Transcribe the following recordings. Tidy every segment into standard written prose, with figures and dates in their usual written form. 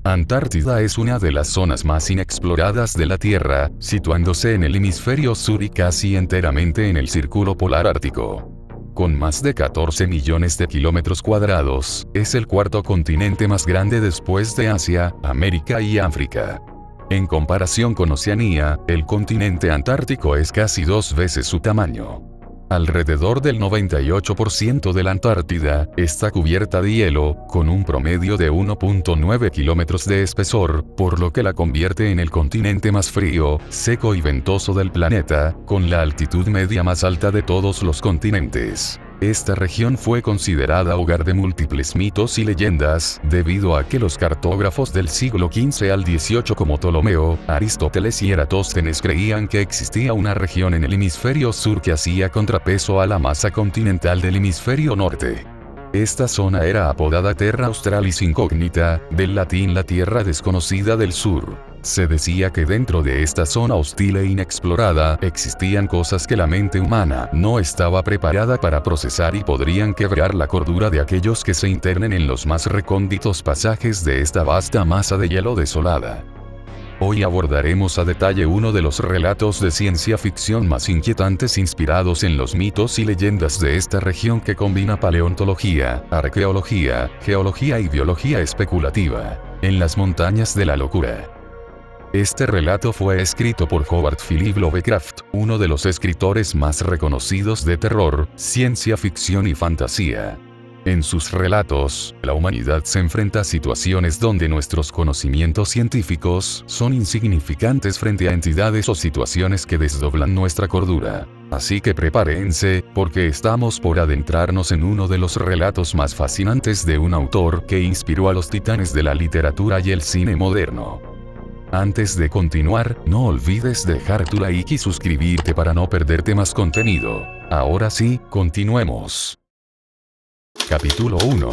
Antártida es una de las zonas más inexploradas de la Tierra, situándose en el hemisferio sur y casi enteramente en el círculo polar ártico. Con más de 14 millones de kilómetros cuadrados, es el cuarto continente más grande después de Asia, América y África. En comparación con Oceanía, el continente antártico es casi 2 veces su tamaño. Alrededor del 98% de la Antártida está cubierta de hielo, con un promedio de 1.9 kilómetros de espesor, por lo que la convierte en el continente más frío, seco y ventoso del planeta, con la altitud media más alta de todos los continentes. Esta región fue considerada hogar de múltiples mitos y leyendas, debido a que los cartógrafos del siglo XV al XVIII como Ptolomeo, Aristóteles y Eratóstenes creían que existía una región en el hemisferio sur que hacía contrapeso a la masa continental del hemisferio norte. Esta zona era apodada Terra Australis Incognita, del latín la tierra desconocida del sur. Se decía que dentro de esta zona hostil e inexplorada existían cosas que la mente humana no estaba preparada para procesar y podrían quebrar la cordura de aquellos que se internen en los más recónditos pasajes de esta vasta masa de hielo desolada. Hoy abordaremos a detalle uno de los relatos de ciencia ficción más inquietantes inspirados en los mitos y leyendas de esta región que combina paleontología, arqueología, geología y biología especulativa, en las montañas de la locura. Este relato fue escrito por Howard Philip Lovecraft, uno de los escritores más reconocidos de terror, ciencia ficción y fantasía. En sus relatos, la humanidad se enfrenta a situaciones donde nuestros conocimientos científicos son insignificantes frente a entidades o situaciones que desdoblan nuestra cordura. Así que prepárense, porque estamos por adentrarnos en uno de los relatos más fascinantes de un autor que inspiró a los titanes de la literatura y el cine moderno. Antes de continuar, no olvides dejar tu like y suscribirte para no perderte más contenido. Ahora sí, continuemos. Capítulo 1.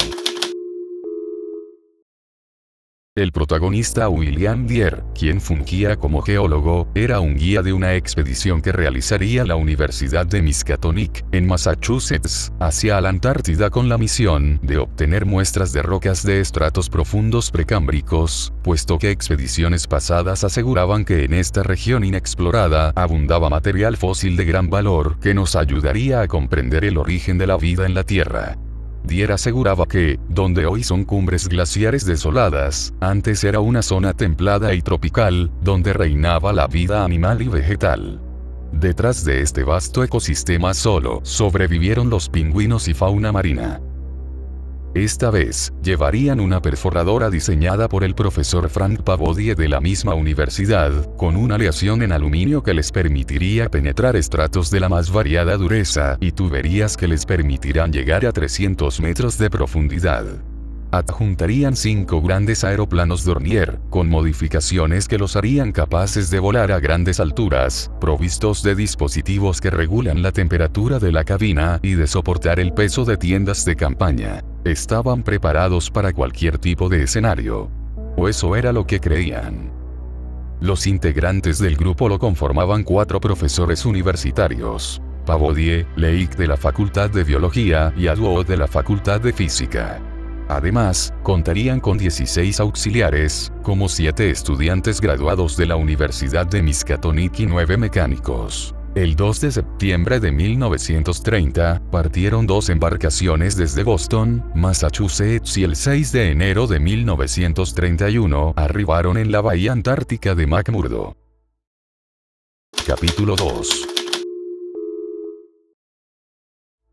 El protagonista William Deere, quien fungía como geólogo, era un guía de una expedición que realizaría la Universidad de Miskatonic, en Massachusetts, hacia la Antártida con la misión de obtener muestras de rocas de estratos profundos precámbricos, puesto que expediciones pasadas aseguraban que en esta región inexplorada abundaba material fósil de gran valor que nos ayudaría a comprender el origen de la vida en la Tierra. Deere aseguraba que, donde hoy son cumbres glaciares desoladas, antes era una zona templada y tropical, donde reinaba la vida animal y vegetal. Detrás de este vasto ecosistema solo sobrevivieron los pingüinos y fauna marina. Esta vez, llevarían una perforadora diseñada por el profesor Frank Pavodier de la misma universidad, con una aleación en aluminio que les permitiría penetrar estratos de la más variada dureza, y tuberías que les permitirán llegar a 300 metros de profundidad. Adjuntarían 5 grandes aeroplanos Dornier, con modificaciones que los harían capaces de volar a grandes alturas, provistos de dispositivos que regulan la temperatura de la cabina y de soportar el peso de tiendas de campaña. Estaban preparados para cualquier tipo de escenario. O eso era lo que creían. Los integrantes del grupo lo conformaban 4 profesores universitarios: Pavodier, Leigh de la Facultad de Biología y Adwood de la Facultad de Física. Además, contarían con 16 auxiliares, como 7 estudiantes graduados de la Universidad de Miskatonic y 9 mecánicos. El 2 de septiembre de 1930, partieron 2 embarcaciones desde Boston, Massachusetts y el 6 de enero de 1931 arribaron en la bahía antártica de McMurdo. Capítulo 2.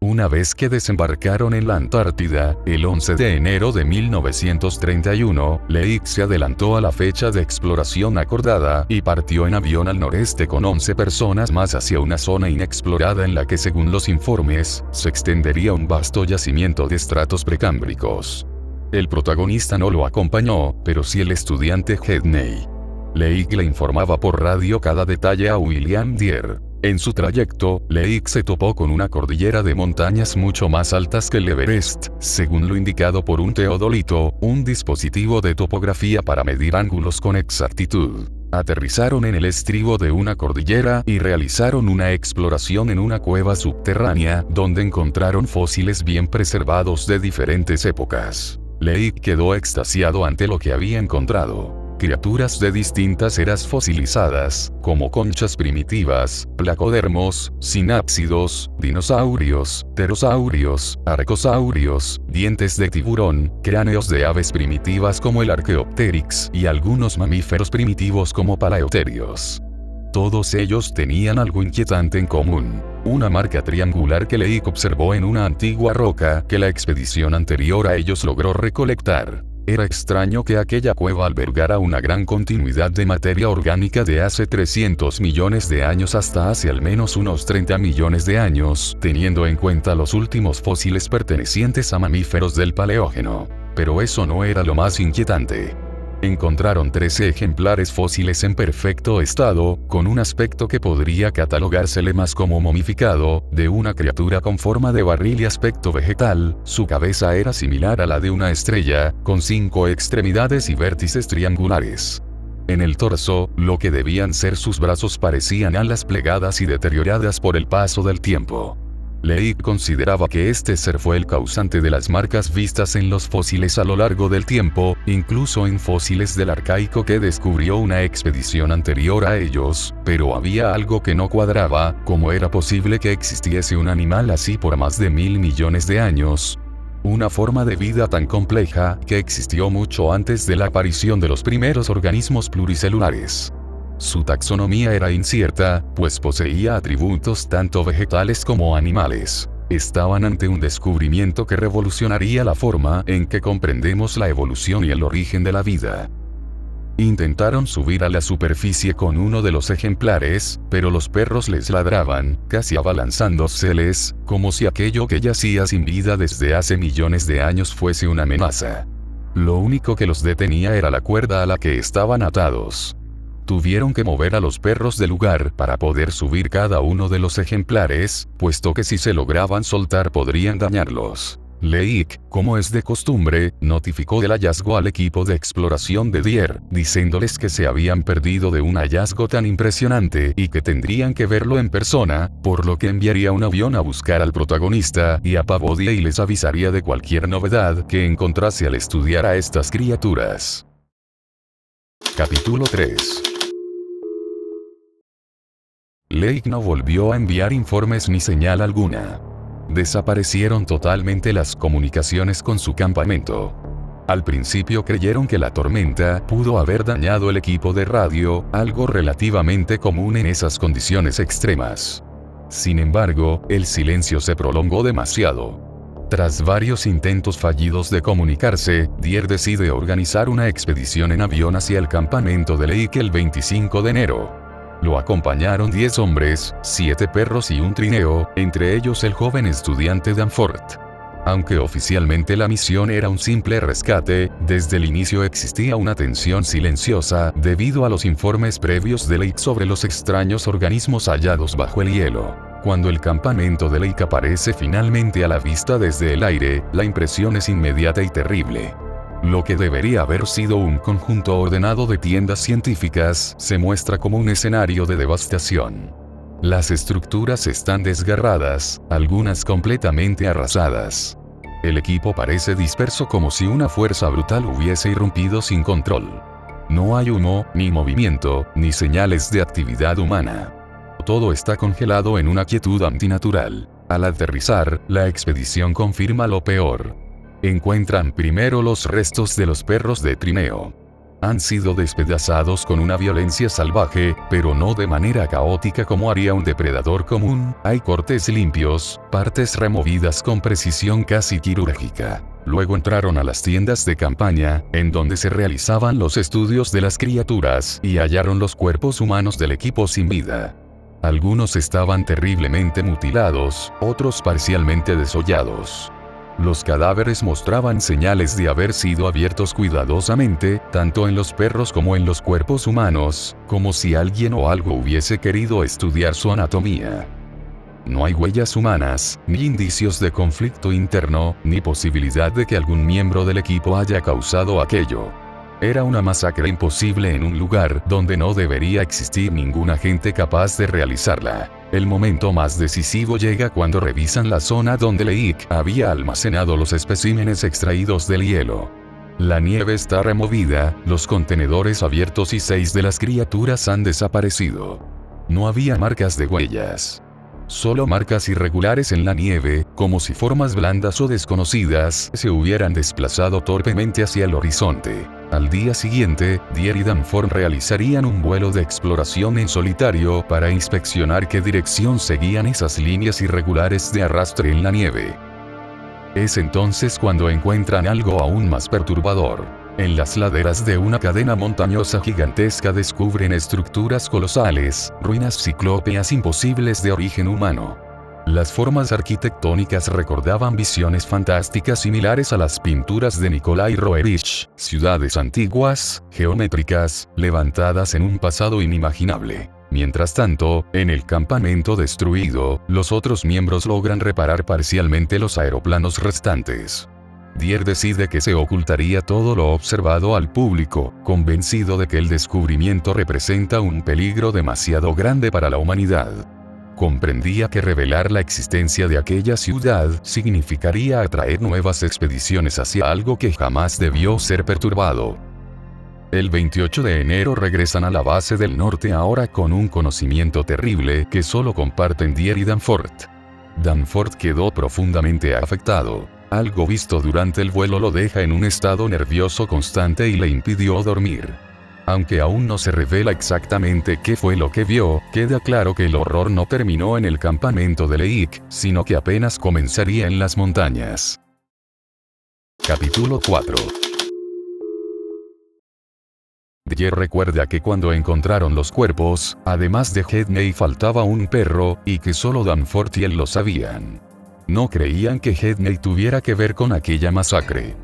Una vez que desembarcaron en la Antártida, el 11 de enero de 1931, Leigh se adelantó a la fecha de exploración acordada y partió en avión al noreste con 11 personas más hacia una zona inexplorada en la que, según los informes, se extendería un vasto yacimiento de estratos precámbricos. El protagonista no lo acompañó, pero sí el estudiante Hedney. Leigh le informaba por radio cada detalle a William Deere. En su trayecto, Leigh se topó con una cordillera de montañas mucho más altas que el Everest, según lo indicado por un teodolito, un dispositivo de topografía para medir ángulos con exactitud. Aterrizaron en el estribo de una cordillera y realizaron una exploración en una cueva subterránea, donde encontraron fósiles bien preservados de diferentes épocas. Leigh quedó extasiado ante lo que había encontrado. Criaturas de distintas eras fosilizadas, como conchas primitivas, placodermos, sinápsidos, dinosaurios, pterosaurios, arcosaurios, dientes de tiburón, cráneos de aves primitivas como el Archaeopteryx y algunos mamíferos primitivos como Palaeotherios. Todos ellos tenían algo inquietante en común. Una marca triangular que Leigh observó en una antigua roca que la expedición anterior a ellos logró recolectar. Era extraño que aquella cueva albergara una gran continuidad de materia orgánica de hace 300 millones de años hasta hace al menos unos 30 millones de años, teniendo en cuenta los últimos fósiles pertenecientes a mamíferos del Paleógeno. Pero eso no era lo más inquietante. Encontraron 13 ejemplares fósiles en perfecto estado, con un aspecto que podría catalogársele más como momificado, de una criatura con forma de barril y aspecto vegetal. Su cabeza era similar a la de una estrella, con 5 extremidades y vértices triangulares. En el torso, lo que debían ser sus brazos parecían alas plegadas y deterioradas por el paso del tiempo. Leigh consideraba que este ser fue el causante de las marcas vistas en los fósiles a lo largo del tiempo, incluso en fósiles del Arcaico que descubrió una expedición anterior a ellos, pero había algo que no cuadraba. ¿Cómo era posible que existiese un animal así por más de 1000 millones de años? Una forma de vida tan compleja, que existió mucho antes de la aparición de los primeros organismos pluricelulares. Su taxonomía era incierta, pues poseía atributos tanto vegetales como animales. Estaban ante un descubrimiento que revolucionaría la forma en que comprendemos la evolución y el origen de la vida. Intentaron subir a la superficie con uno de los ejemplares, pero los perros les ladraban, casi abalanzándoseles, como si aquello que yacía sin vida desde hace millones de años fuese una amenaza. Lo único que los detenía era la cuerda a la que estaban atados. Tuvieron que mover a los perros del lugar para poder subir cada uno de los ejemplares, puesto que si se lograban soltar podrían dañarlos. Leigh, como es de costumbre, notificó del hallazgo al equipo de exploración de Dyer, diciéndoles que se habían perdido de un hallazgo tan impresionante y que tendrían que verlo en persona, por lo que enviaría un avión a buscar al protagonista y a Pavodia y les avisaría de cualquier novedad que encontrase al estudiar a estas criaturas. Capítulo 3. Leigh no volvió a enviar informes ni señal alguna. Desaparecieron totalmente las comunicaciones con su campamento. Al principio creyeron que la tormenta pudo haber dañado el equipo de radio, algo relativamente común en esas condiciones extremas. Sin embargo, el silencio se prolongó demasiado. Tras varios intentos fallidos de comunicarse, Dyer decide organizar una expedición en avión hacia el campamento de Leigh el 25 de enero. Lo acompañaron 10 hombres, 7 perros y un trineo, entre ellos el joven estudiante Danforth. Aunque oficialmente la misión era un simple rescate, desde el inicio existía una tensión silenciosa debido a los informes previos de Leigh sobre los extraños organismos hallados bajo el hielo. Cuando el campamento de Leigh aparece finalmente a la vista desde el aire, la impresión es inmediata y terrible. Lo que debería haber sido un conjunto ordenado de tiendas científicas, se muestra como un escenario de devastación. Las estructuras están desgarradas, algunas completamente arrasadas. El equipo parece disperso como si una fuerza brutal hubiese irrumpido sin control. No hay humo, ni movimiento, ni señales de actividad humana. Todo está congelado en una quietud antinatural. Al aterrizar, la expedición confirma lo peor. Encuentran primero los restos de los perros de trineo. Han sido despedazados con una violencia salvaje, pero no de manera caótica como haría un depredador común. Hay cortes limpios, partes removidas con precisión casi quirúrgica. Luego entraron a las tiendas de campaña, en donde se realizaban los estudios de las criaturas, y hallaron los cuerpos humanos del equipo sin vida. Algunos estaban terriblemente mutilados, otros parcialmente desollados. Los cadáveres mostraban señales de haber sido abiertos cuidadosamente, tanto en los perros como en los cuerpos humanos, como si alguien o algo hubiese querido estudiar su anatomía. No hay huellas humanas, ni indicios de conflicto interno, ni posibilidad de que algún miembro del equipo haya causado aquello. Era una masacre imposible en un lugar donde no debería existir ninguna gente capaz de realizarla. El momento más decisivo llega cuando revisan la zona donde Leik había almacenado los especímenes extraídos del hielo. La nieve está removida, los contenedores abiertos y 6 de las criaturas han desaparecido. No había marcas de huellas. Solo marcas irregulares en la nieve, como si formas blandas o desconocidas se hubieran desplazado torpemente hacia el horizonte. Al día siguiente, Dier y Danforth realizarían un vuelo de exploración en solitario para inspeccionar qué dirección seguían esas líneas irregulares de arrastre en la nieve. Es entonces cuando encuentran algo aún más perturbador. En las laderas de una cadena montañosa gigantesca descubren estructuras colosales, ruinas ciclópeas imposibles de origen humano. Las formas arquitectónicas recordaban visiones fantásticas similares a las pinturas de Nikolai Roerich, ciudades antiguas, geométricas, levantadas en un pasado inimaginable. Mientras tanto, en el campamento destruido, los otros miembros logran reparar parcialmente los aeroplanos restantes. Dier decide que se ocultaría todo lo observado al público, convencido de que el descubrimiento representa un peligro demasiado grande para la humanidad. Comprendía que revelar la existencia de aquella ciudad significaría atraer nuevas expediciones hacia algo que jamás debió ser perturbado. El 28 de enero regresan a la base del norte ahora con un conocimiento terrible que solo comparten Dier y Danforth. Danforth quedó profundamente afectado. Algo visto durante el vuelo lo deja en un estado nervioso constante y le impidió dormir. Aunque aún no se revela exactamente qué fue lo que vio, queda claro que el horror no terminó en el campamento de Leik, sino que apenas comenzaría en las montañas. Capítulo 4. Dier recuerda que cuando encontraron los cuerpos, además de Hedney faltaba un perro, y que solo Danforth y él lo sabían. No creían que Hedney tuviera que ver con aquella masacre.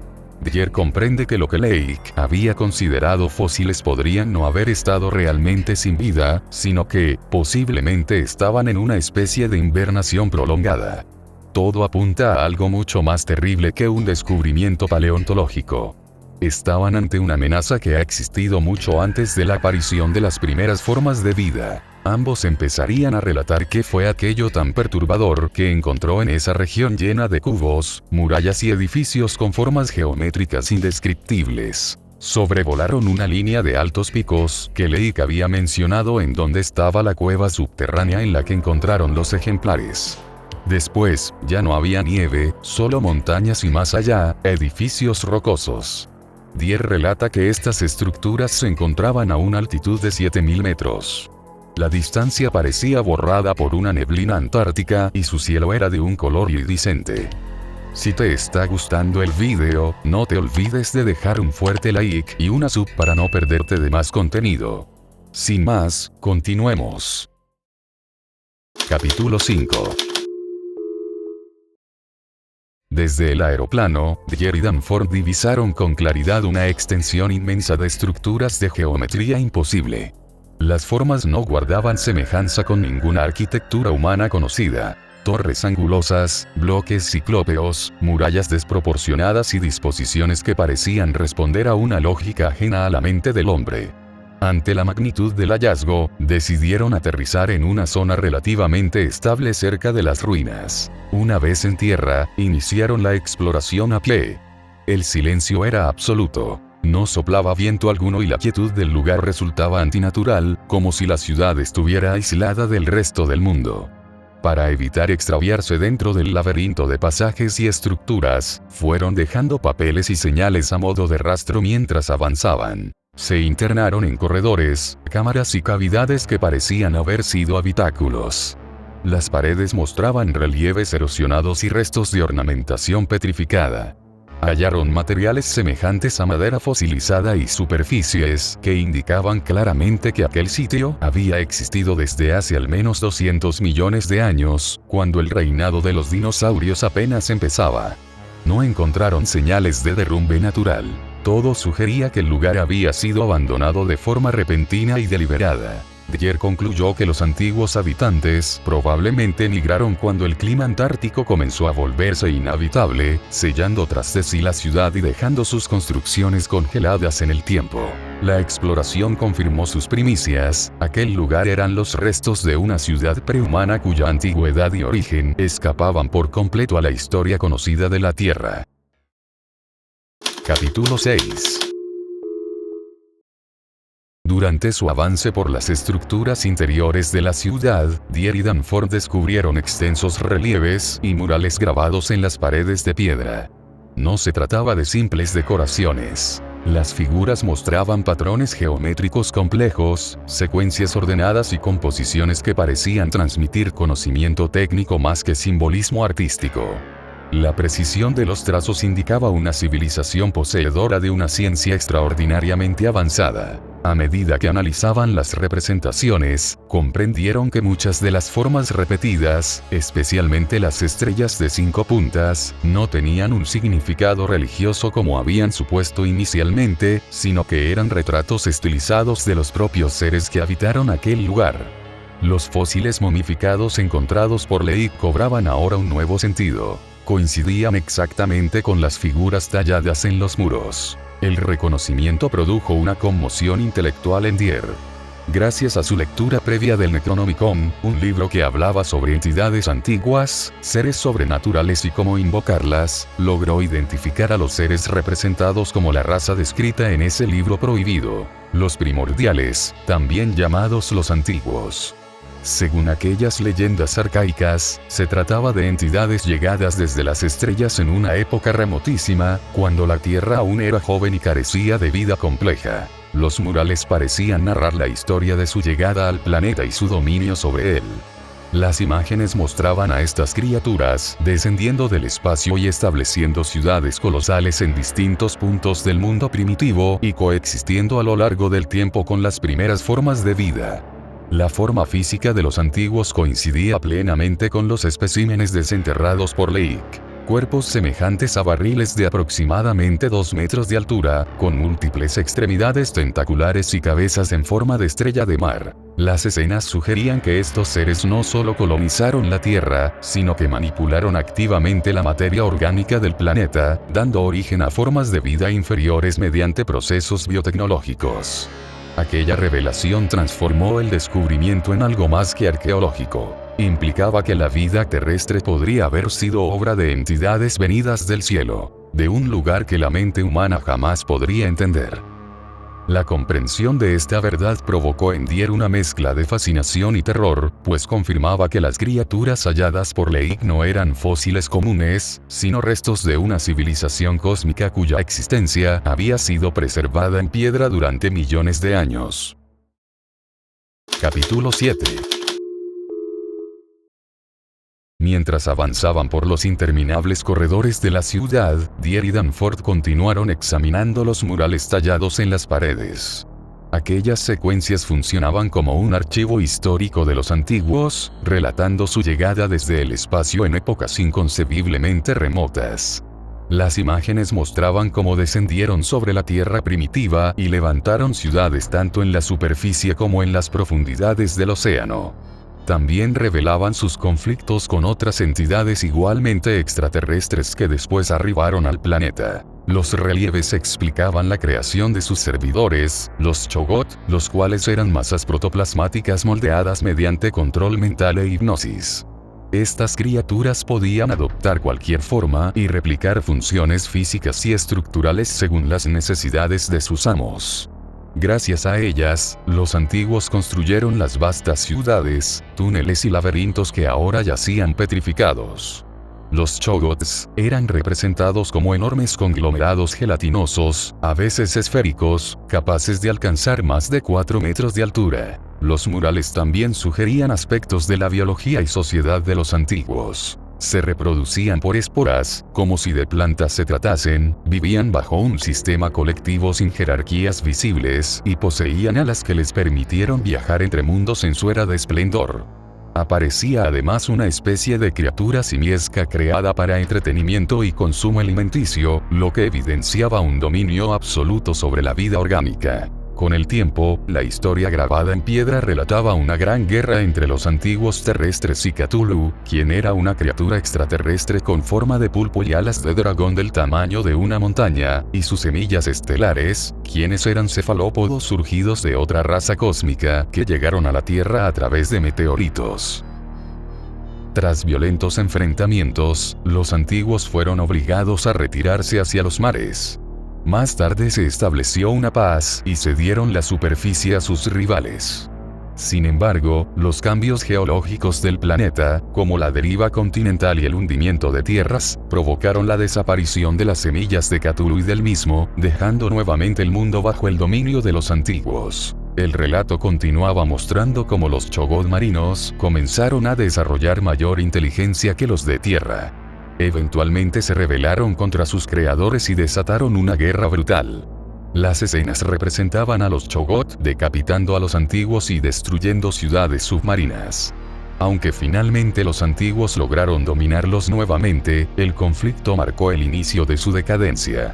Dier comprende que lo que Leik había considerado fósiles podrían no haber estado realmente sin vida, sino que, posiblemente estaban en una especie de hibernación prolongada. Todo apunta a algo mucho más terrible que un descubrimiento paleontológico. Estaban ante una amenaza que ha existido mucho antes de la aparición de las primeras formas de vida. Ambos empezarían a relatar qué fue aquello tan perturbador que encontró en esa región llena de cubos, murallas y edificios con formas geométricas indescriptibles. Sobrevolaron una línea de altos picos que Leik había mencionado en donde estaba la cueva subterránea en la que encontraron los ejemplares. Después, ya no había nieve, solo montañas y más allá, edificios rocosos. Dier relata que estas estructuras se encontraban a una altitud de 7000 metros. La distancia parecía borrada por una neblina antártica y su cielo era de un color iridiscente. Si te está gustando el video, no te olvides de dejar un fuerte like y una sub para no perderte de más contenido. Sin más, continuemos. Capítulo 5. Desde el aeroplano, Dier y Danforth divisaron con claridad una extensión inmensa de estructuras de geometría imposible. Las formas no guardaban semejanza con ninguna arquitectura humana conocida. Torres angulosas, bloques ciclópeos, murallas desproporcionadas y disposiciones que parecían responder a una lógica ajena a la mente del hombre. Ante la magnitud del hallazgo, decidieron aterrizar en una zona relativamente estable cerca de las ruinas. Una vez en tierra, iniciaron la exploración a pie. El silencio era absoluto. No soplaba viento alguno y la quietud del lugar resultaba antinatural, como si la ciudad estuviera aislada del resto del mundo. Para evitar extraviarse dentro del laberinto de pasajes y estructuras, fueron dejando papeles y señales a modo de rastro mientras avanzaban. Se internaron en corredores, cámaras y cavidades que parecían haber sido habitáculos. Las paredes mostraban relieves erosionados y restos de ornamentación petrificada. Hallaron materiales semejantes a madera fosilizada y superficies que indicaban claramente que aquel sitio había existido desde hace al menos 200 millones de años, cuando el reinado de los dinosaurios apenas empezaba. No encontraron señales de derrumbe natural. Todo sugería que el lugar había sido abandonado de forma repentina y deliberada. Dyer concluyó que los antiguos habitantes probablemente emigraron cuando el clima antártico comenzó a volverse inhabitable, sellando tras de sí la ciudad y dejando sus construcciones congeladas en el tiempo. La exploración confirmó sus primicias. Aquel lugar eran los restos de una ciudad prehumana cuya antigüedad y origen escapaban por completo a la historia conocida de la Tierra. Capítulo 6. Durante su avance por las estructuras interiores de la ciudad, Dyer y Danforth descubrieron extensos relieves y murales grabados en las paredes de piedra. No se trataba de simples decoraciones. Las figuras mostraban patrones geométricos complejos, secuencias ordenadas y composiciones que parecían transmitir conocimiento técnico más que simbolismo artístico. La precisión de los trazos indicaba una civilización poseedora de una ciencia extraordinariamente avanzada. A medida que analizaban las representaciones, comprendieron que muchas de las formas repetidas, especialmente las estrellas de 5 puntas, no tenían un significado religioso como habían supuesto inicialmente, sino que eran retratos estilizados de los propios seres que habitaron aquel lugar. Los fósiles momificados encontrados por Leigh cobraban ahora un nuevo sentido. Coincidían exactamente con las figuras talladas en los muros. El reconocimiento produjo una conmoción intelectual en Dyer. Gracias a su lectura previa del Necronomicon, un libro que hablaba sobre entidades antiguas, seres sobrenaturales y cómo invocarlas, logró identificar a los seres representados como la raza descrita en ese libro prohibido, los primordiales, también llamados los antiguos. Según aquellas leyendas arcaicas, se trataba de entidades llegadas desde las estrellas en una época remotísima, cuando la Tierra aún era joven y carecía de vida compleja. Los murales parecían narrar la historia de su llegada al planeta y su dominio sobre él. Las imágenes mostraban a estas criaturas descendiendo del espacio y estableciendo ciudades colosales en distintos puntos del mundo primitivo y coexistiendo a lo largo del tiempo con las primeras formas de vida. La forma física de los antiguos coincidía plenamente con los especímenes desenterrados por Leigh. Cuerpos semejantes a barriles de aproximadamente 2 metros de altura, con múltiples extremidades tentaculares y cabezas en forma de estrella de mar. Las escenas sugerían que estos seres no solo colonizaron la Tierra, sino que manipularon activamente la materia orgánica del planeta, dando origen a formas de vida inferiores mediante procesos biotecnológicos. Aquella revelación transformó el descubrimiento en algo más que arqueológico. Implicaba que la vida terrestre podría haber sido obra de entidades venidas del cielo, de un lugar que la mente humana jamás podría entender. La comprensión de esta verdad provocó en Dyer una mezcla de fascinación y terror, pues confirmaba que las criaturas halladas por Leigh no eran fósiles comunes, sino restos de una civilización cósmica cuya existencia había sido preservada en piedra durante millones de años. Capítulo 7. Mientras avanzaban por los interminables corredores de la ciudad, Dyer y Danforth continuaron examinando los murales tallados en las paredes. Aquellas secuencias funcionaban como un archivo histórico de los antiguos, relatando su llegada desde el espacio en épocas inconcebiblemente remotas. Las imágenes mostraban cómo descendieron sobre la Tierra primitiva y levantaron ciudades tanto en la superficie como en las profundidades del océano. También revelaban sus conflictos con otras entidades igualmente extraterrestres que después arribaron al planeta. Los relieves explicaban la creación de sus servidores, los Cho'Gath, los cuales eran masas protoplasmáticas moldeadas mediante control mental e hipnosis. Estas criaturas podían adoptar cualquier forma y replicar funciones físicas y estructurales según las necesidades de sus amos. Gracias a ellas, los antiguos construyeron las vastas ciudades, túneles y laberintos que ahora yacían petrificados. Los Cho'Gaths eran representados como enormes conglomerados gelatinosos, a veces esféricos, capaces de alcanzar más de 4 metros de altura. Los murales también sugerían aspectos de la biología y sociedad de los antiguos. Se reproducían por esporas, como si de plantas se tratasen, vivían bajo un sistema colectivo sin jerarquías visibles y poseían alas que les permitieron viajar entre mundos en su era de esplendor. Aparecía además una especie de criatura simiesca creada para entretenimiento y consumo alimenticio, lo que evidenciaba un dominio absoluto sobre la vida orgánica. Con el tiempo, la historia grabada en piedra relataba una gran guerra entre los antiguos terrestres y Cthulhu, quien era una criatura extraterrestre con forma de pulpo y alas de dragón del tamaño de una montaña, y sus semillas estelares, quienes eran cefalópodos surgidos de otra raza cósmica que llegaron a la Tierra a través de meteoritos. Tras violentos enfrentamientos, los antiguos fueron obligados a retirarse hacia los mares. Más tarde se estableció una paz y cedieron la superficie a sus rivales. Sin embargo, los cambios geológicos del planeta, como la deriva continental y el hundimiento de tierras, provocaron la desaparición de las semillas de Cthulhu y del mismo, dejando nuevamente el mundo bajo el dominio de los antiguos. El relato continuaba mostrando cómo los Cho'Gath marinos comenzaron a desarrollar mayor inteligencia que los de tierra. Eventualmente se rebelaron contra sus creadores y desataron una guerra brutal. Las escenas representaban a los Cho'Gath decapitando a los antiguos y destruyendo ciudades submarinas. Aunque finalmente los antiguos lograron dominarlos nuevamente, el conflicto marcó el inicio de su decadencia.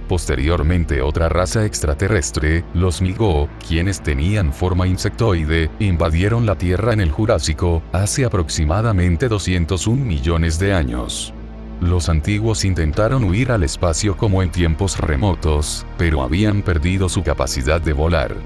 Posteriormente otra raza extraterrestre, los Mi-Go, quienes tenían forma insectoide, invadieron la Tierra en el Jurásico, hace aproximadamente 201 millones de años. Los antiguos intentaron huir al espacio como en tiempos remotos, pero habían perdido su capacidad de volar.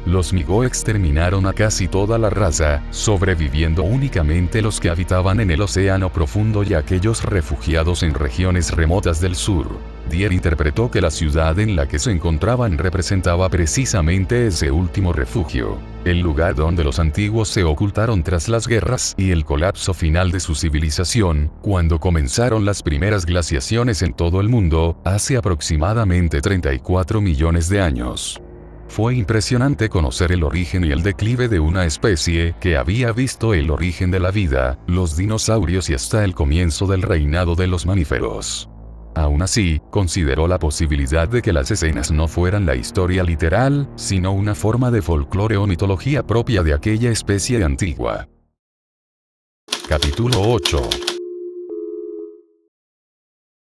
Los Mi-Go exterminaron a casi toda la raza, sobreviviendo únicamente los que habitaban en el océano profundo y aquellos refugiados en regiones remotas del sur. Dier interpretó que la ciudad en la que se encontraban representaba precisamente ese último refugio, el lugar donde los antiguos se ocultaron tras las guerras y el colapso final de su civilización, cuando comenzaron las primeras glaciaciones en todo el mundo, hace aproximadamente 34 millones de años. Fue impresionante conocer el origen y el declive de una especie que había visto el origen de la vida, los dinosaurios y hasta el comienzo del reinado de los mamíferos. Aún así, consideró la posibilidad de que las escenas no fueran la historia literal, sino una forma de folclore o mitología propia de aquella especie antigua. Capítulo 8.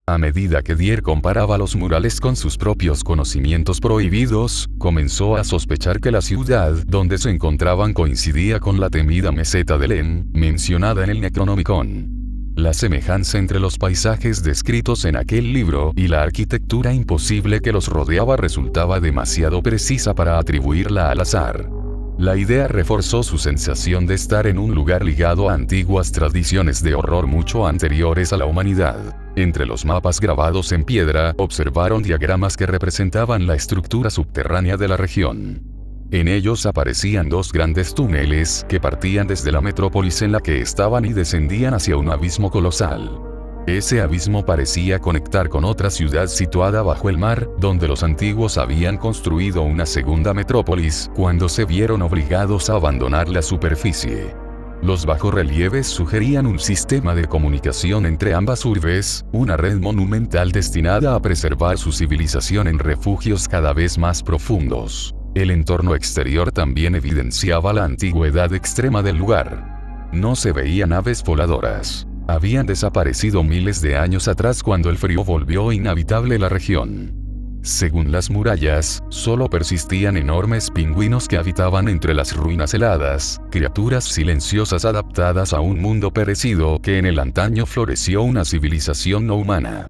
A medida que Dier comparaba los murales con sus propios conocimientos prohibidos, comenzó a sospechar que la ciudad donde se encontraban coincidía con la temida meseta de Len, mencionada en el Necronomicon. La semejanza entre los paisajes descritos en aquel libro y la arquitectura imposible que los rodeaba resultaba demasiado precisa para atribuirla al azar. La idea reforzó su sensación de estar en un lugar ligado a antiguas tradiciones de horror mucho anteriores a la humanidad. Entre los mapas grabados en piedra, observaron diagramas que representaban la estructura subterránea de la región. En ellos aparecían dos grandes túneles que partían desde la metrópolis en la que estaban y descendían hacia un abismo colosal. Ese abismo parecía conectar con otra ciudad situada bajo el mar, donde los antiguos habían construido una segunda metrópolis, cuando se vieron obligados a abandonar la superficie. Los bajorrelieves sugerían un sistema de comunicación entre ambas urbes, una red monumental destinada a preservar su civilización en refugios cada vez más profundos. El entorno exterior también evidenciaba la antigüedad extrema del lugar. No se veían naves voladoras. Habían desaparecido miles de años atrás cuando el frío volvió inhabitable la región. Según las murallas, solo persistían enormes pingüinos que habitaban entre las ruinas heladas, criaturas silenciosas adaptadas a un mundo perecido que en el antaño floreció una civilización no humana.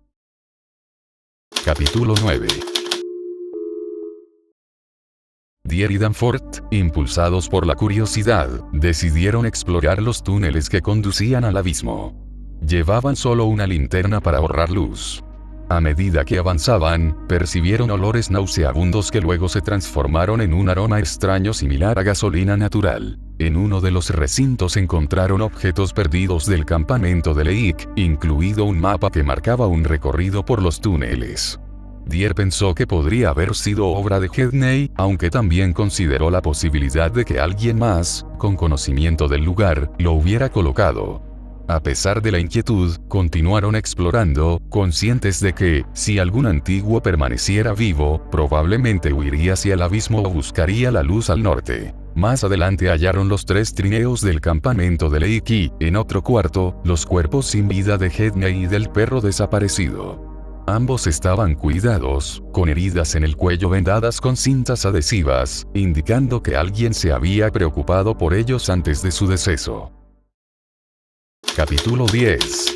Capítulo 9. Dier y Danforth, impulsados por la curiosidad, decidieron explorar los túneles que conducían al abismo. Llevaban solo una linterna para ahorrar luz. A medida que avanzaban, percibieron olores nauseabundos que luego se transformaron en un aroma extraño similar a gasolina natural. En uno de los recintos encontraron objetos perdidos del campamento de Leik, incluido un mapa que marcaba un recorrido por los túneles. Dier pensó que podría haber sido obra de Gedney, aunque también consideró la posibilidad de que alguien más, con conocimiento del lugar, lo hubiera colocado. A pesar de la inquietud, continuaron explorando, conscientes de que, si algún antiguo permaneciera vivo, probablemente huiría hacia el abismo o buscaría la luz al norte. Más adelante hallaron los 3 trineos del campamento de Leik y, en otro cuarto, los cuerpos sin vida de Gedney y del perro desaparecido. Ambos estaban cuidados, con heridas en el cuello vendadas con cintas adhesivas, indicando que alguien se había preocupado por ellos antes de su deceso. Capítulo 10.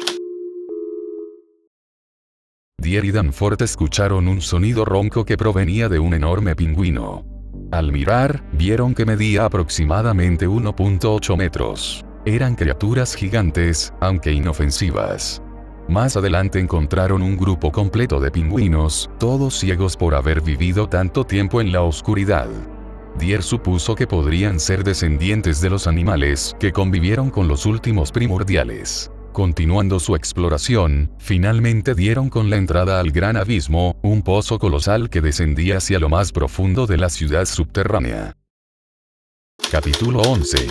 Deer y Danforth escucharon un sonido ronco que provenía de un enorme pingüino. Al mirar, vieron que medía aproximadamente 1.8 metros. Eran criaturas gigantes, aunque inofensivas. Más adelante encontraron un grupo completo de pingüinos, todos ciegos por haber vivido tanto tiempo en la oscuridad. Deer supuso que podrían ser descendientes de los animales que convivieron con los últimos primordiales. Continuando su exploración, finalmente dieron con la entrada al gran abismo, un pozo colosal que descendía hacia lo más profundo de la ciudad subterránea. Capítulo 11.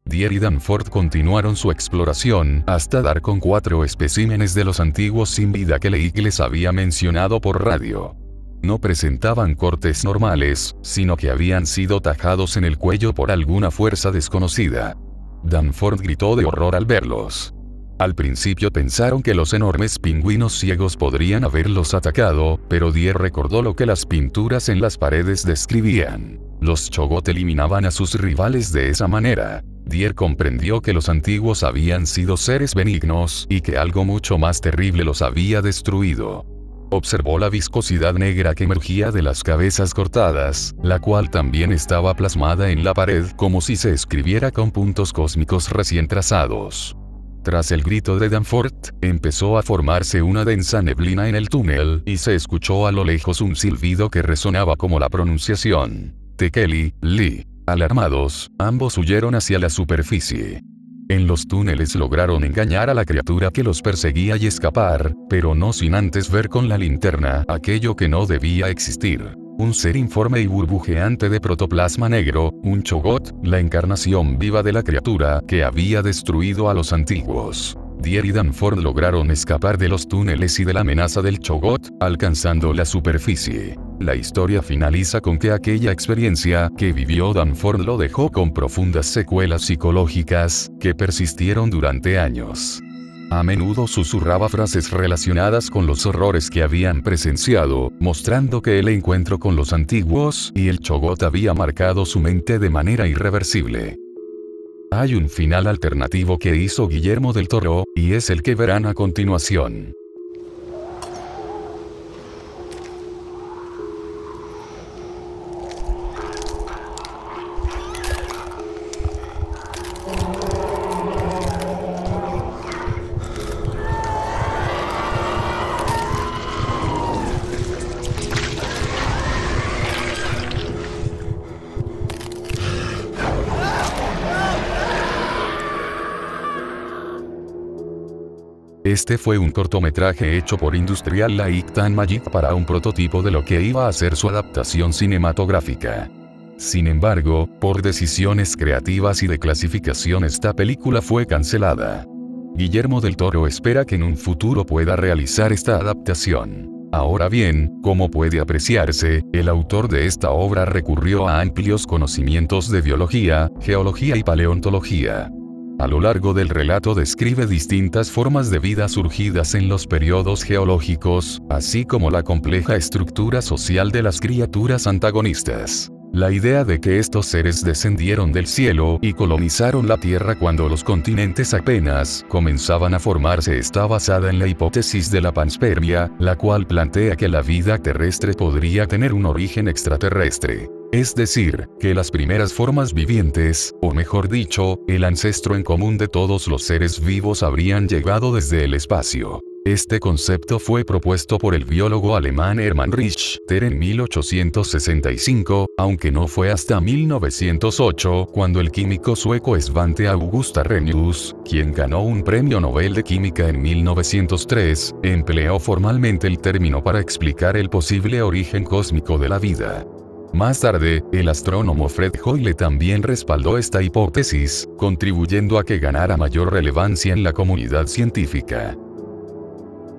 Deer y Danforth continuaron su exploración hasta dar con 4 especímenes de los antiguos sin vida que Leigh les había mencionado por radio. No presentaban cortes normales, sino que habían sido tajados en el cuello por alguna fuerza desconocida. Danforth gritó de horror al verlos. Al principio pensaron que los enormes pingüinos ciegos podrían haberlos atacado, pero Deer recordó lo que las pinturas en las paredes describían. Los Cho'Gath eliminaban a sus rivales de esa manera. Deer comprendió que los antiguos habían sido seres benignos y que algo mucho más terrible los había destruido. Observó la viscosidad negra que emergía de las cabezas cortadas, la cual también estaba plasmada en la pared como si se escribiera con puntos cósmicos recién trazados. Tras el grito de Danforth, empezó a formarse una densa neblina en el túnel y se escuchó a lo lejos un silbido que resonaba como la pronunciación. Tekeli, Lee. Alarmados, ambos huyeron hacia la superficie. En los túneles lograron engañar a la criatura que los perseguía y escapar, pero no sin antes ver con la linterna aquello que no debía existir. Un ser informe y burbujeante de protoplasma negro, un Cho'Gath, la encarnación viva de la criatura que había destruido a los antiguos. Deer y Danforth lograron escapar de los túneles y de la amenaza del Cho'Gath, alcanzando la superficie. La historia finaliza con que aquella experiencia que vivió Danforth lo dejó con profundas secuelas psicológicas, que persistieron durante años. A menudo susurraba frases relacionadas con los horrores que habían presenciado, mostrando que el encuentro con los antiguos y el Cho'Gath había marcado su mente de manera irreversible. Hay un final alternativo que hizo Guillermo del Toro, y es el que verán a continuación. Este fue un cortometraje hecho por Industrial Light and Magic para un prototipo de lo que iba a ser su adaptación cinematográfica. Sin embargo, por decisiones creativas y de clasificación esta película fue cancelada. Guillermo del Toro espera que en un futuro pueda realizar esta adaptación. Ahora bien, como puede apreciarse, el autor de esta obra recurrió a amplios conocimientos de biología, geología y paleontología. A lo largo del relato describe distintas formas de vida surgidas en los periodos geológicos, así como la compleja estructura social de las criaturas antagonistas. La idea de que estos seres descendieron del cielo y colonizaron la Tierra cuando los continentes apenas comenzaban a formarse está basada en la hipótesis de la panspermia, la cual plantea que la vida terrestre podría tener un origen extraterrestre. Es decir, que las primeras formas vivientes, o mejor dicho, el ancestro en común de todos los seres vivos habrían llegado desde el espacio. Este concepto fue propuesto por el biólogo alemán Hermann Richter en 1865, aunque no fue hasta 1908 cuando el químico sueco Svante August Arrhenius, quien ganó un premio Nobel de Química en 1903, empleó formalmente el término para explicar el posible origen cósmico de la vida. Más tarde, el astrónomo Fred Hoyle también respaldó esta hipótesis, contribuyendo a que ganara mayor relevancia en la comunidad científica.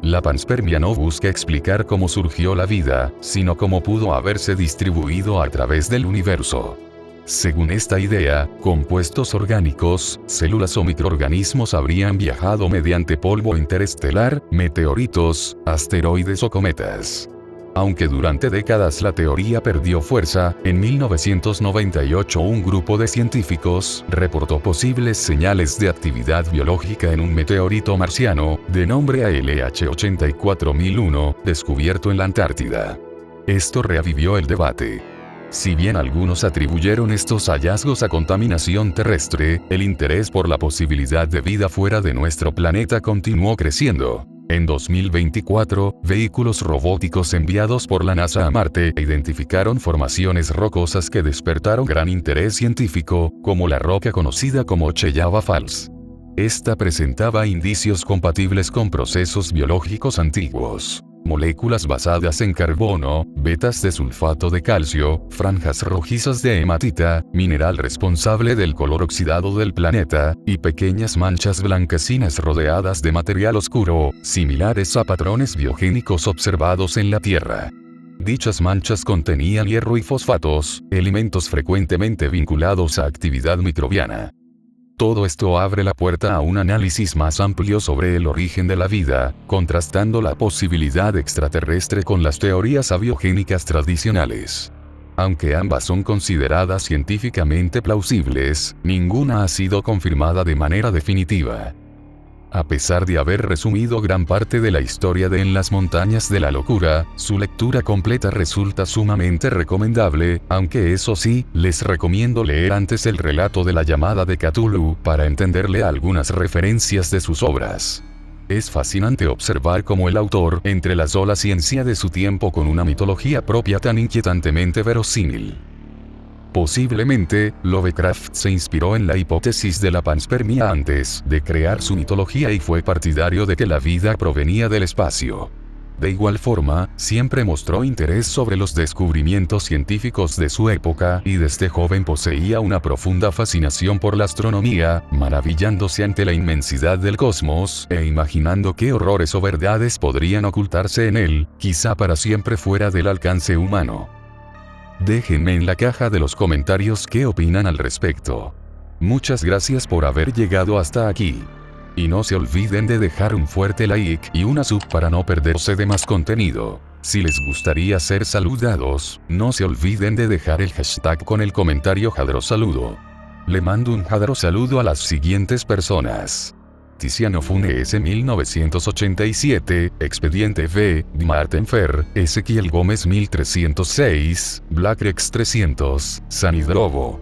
La panspermia no busca explicar cómo surgió la vida, sino cómo pudo haberse distribuido a través del universo. Según esta idea, compuestos orgánicos, células o microorganismos habrían viajado mediante polvo interestelar, meteoritos, asteroides o cometas. Aunque durante décadas la teoría perdió fuerza, en 1998 un grupo de científicos reportó posibles señales de actividad biológica en un meteorito marciano, de nombre ALH 84001, descubierto en la Antártida. Esto reavivió el debate. Si bien algunos atribuyeron estos hallazgos a contaminación terrestre, el interés por la posibilidad de vida fuera de nuestro planeta continuó creciendo. En 2024, vehículos robóticos enviados por la NASA a Marte identificaron formaciones rocosas que despertaron gran interés científico, como la roca conocida como Chellava Falls. Esta presentaba indicios compatibles con procesos biológicos antiguos. Moléculas basadas en carbono, vetas de sulfato de calcio, franjas rojizas de hematita, mineral responsable del color oxidado del planeta, y pequeñas manchas blanquecinas rodeadas de material oscuro, similares a patrones biogénicos observados en la Tierra. Dichas manchas contenían hierro y fosfatos, elementos frecuentemente vinculados a actividad microbiana. Todo esto abre la puerta a un análisis más amplio sobre el origen de la vida, contrastando la posibilidad extraterrestre con las teorías abiogénicas tradicionales. Aunque ambas son consideradas científicamente plausibles, ninguna ha sido confirmada de manera definitiva. A pesar de haber resumido gran parte de la historia de En las montañas de la locura, su lectura completa resulta sumamente recomendable, aunque eso sí, les recomiendo leer antes el relato de la llamada de Cthulhu para entenderle algunas referencias de sus obras. Es fascinante observar cómo el autor entrelazó la ciencia de su tiempo con una mitología propia tan inquietantemente verosímil. Posiblemente, Lovecraft se inspiró en la hipótesis de la panspermia antes de crear su mitología y fue partidario de que la vida provenía del espacio. De igual forma, siempre mostró interés sobre los descubrimientos científicos de su época y desde joven poseía una profunda fascinación por la astronomía, maravillándose ante la inmensidad del cosmos e imaginando qué horrores o verdades podrían ocultarse en él, quizá para siempre fuera del alcance humano. Déjenme en la caja de los comentarios qué opinan al respecto. Muchas gracias por haber llegado hasta aquí. Y no se olviden de dejar un fuerte like y una sub para no perderse de más contenido. Si les gustaría ser saludados, no se olviden de dejar el hashtag con el comentario Jadrosaludo. Le mando un Jadrosaludo a las siguientes personas: Tiziano Funes 1987, Expediente V, Marten Fer, Ezequiel Gómez 1306, Blackrex 300, Sanidrobo.